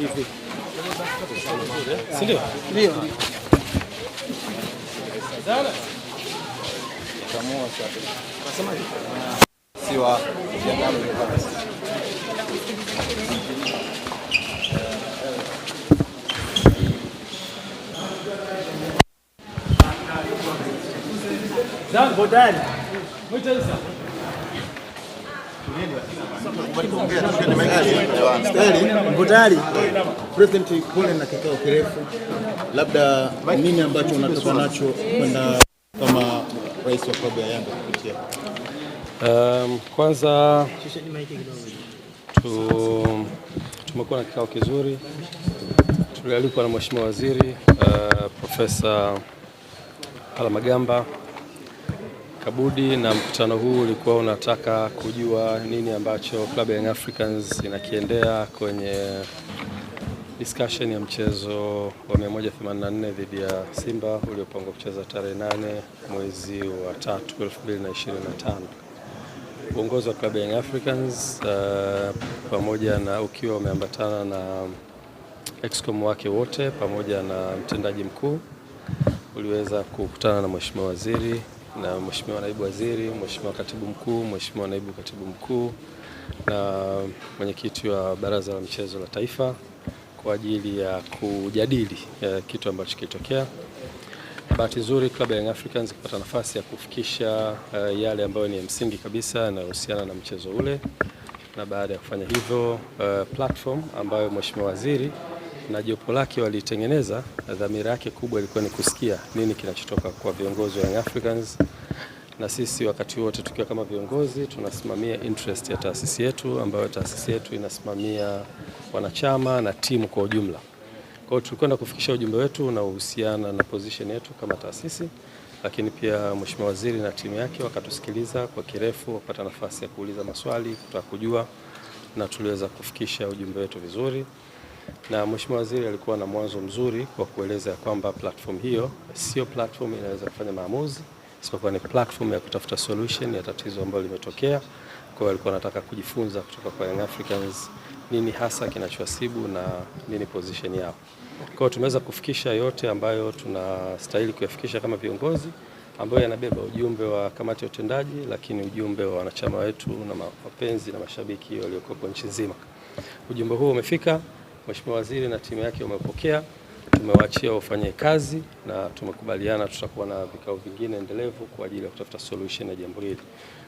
hivi. Ndio. Ndio. Sana. Kamua sasa. Nasemaje? Siwa jamani. Zangu ndani. Mwite sasa. Tayari President Kule na kikao kirefu, labda nini ambacho unatoka nacho kwenda kama rais wa klabu ya Yanga kupitia? Kwanza tumekuwa na kikao kizuri, tulialikwa na Mheshimiwa Waziri Profesa Palamagamba Kabudi, na mkutano huu ulikuwa unataka kujua nini ambacho klabu ya Young Africans inakiendea kwenye discussion ya mchezo wa 184 dhidi ya Simba uliopangwa kucheza tarehe 8 mwezi wa 3 2025. Uongozi wa klabu ya Young Africans pamoja na ukiwa umeambatana na excom wake wote pamoja na mtendaji mkuu uliweza kukutana na Mheshimiwa Waziri na Mheshimiwa Naibu Waziri, Mheshimiwa Katibu Mkuu, Mheshimiwa Naibu Katibu Mkuu na mwenyekiti wa Baraza la Michezo la Taifa kwa ajili ya kujadili kitu ambacho kilitokea. Bahati nzuri klabu ya Young Africans kupata nafasi ya kufikisha yale ambayo ni msingi kabisa yanayohusiana na mchezo ule, na baada ya kufanya hivyo platform ambayo Mheshimiwa Waziri na jopo lake walitengeneza, dhamira yake kubwa ilikuwa ni kusikia nini kinachotoka kwa viongozi wa Young Africans, na sisi wakati wote tukiwa kama viongozi tunasimamia interest ya taasisi yetu, ambayo taasisi yetu inasimamia wanachama na timu kwa ujumla. Kwa hiyo tulikwenda kufikisha ujumbe wetu unaohusiana na position yetu kama taasisi, lakini pia Mheshimiwa Waziri na timu yake wakatusikiliza kwa kirefu, wakapata nafasi ya kuuliza maswali, kutaka kujua, na tuliweza kufikisha ujumbe wetu vizuri. Na Mheshimiwa Waziri alikuwa na mwanzo mzuri kwa kueleza kwamba platform hiyo sio platform inaweza kufanya maamuzi, isipokuwa ni platform ya kutafuta solution ya tatizo ambalo limetokea. Kwa hiyo alikuwa anataka kujifunza kutoka kwa Young Africans nini hasa kinachowasibu na nini position yao. Kwa hiyo tumeweza kufikisha yote ambayo tunastahili kuyafikisha kama viongozi, ambayo yanabeba ujumbe wa kamati ya utendaji, lakini ujumbe wa wanachama wetu na mapenzi na mashabiki walioko nchi nzima. Ujumbe huo umefika, Mheshimiwa Waziri na timu yake wamepokea, tumewaachia wafanye kazi na tumekubaliana tutakuwa na vikao vingine endelevu kwa ajili ya kutafuta solution ya jambo hili.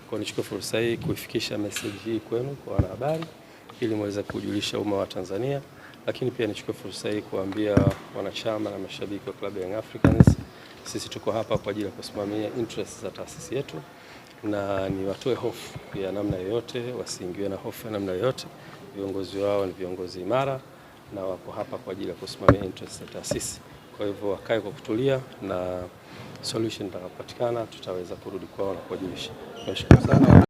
Kwa nichukue fursa hii kuifikisha message hii kwenu kwa wanahabari ili muweze kujulisha umma wa Tanzania, lakini pia nichukue fursa hii kuambia wanachama na mashabiki wa klabu ya Young Africans, sisi tuko hapa kwa ajili ya kusimamia interests za taasisi yetu, na ni watoe hofu ya namna yoyote, wasiingiwe na hofu ya namna yoyote. Viongozi wao ni viongozi imara na wako hapa kwa ajili ya kusimamia interests za taasisi. Kwa hivyo wakae kwa kutulia, na solution itakapopatikana tutaweza kurudi kwao na kuwajulisha. Nashukuru sana.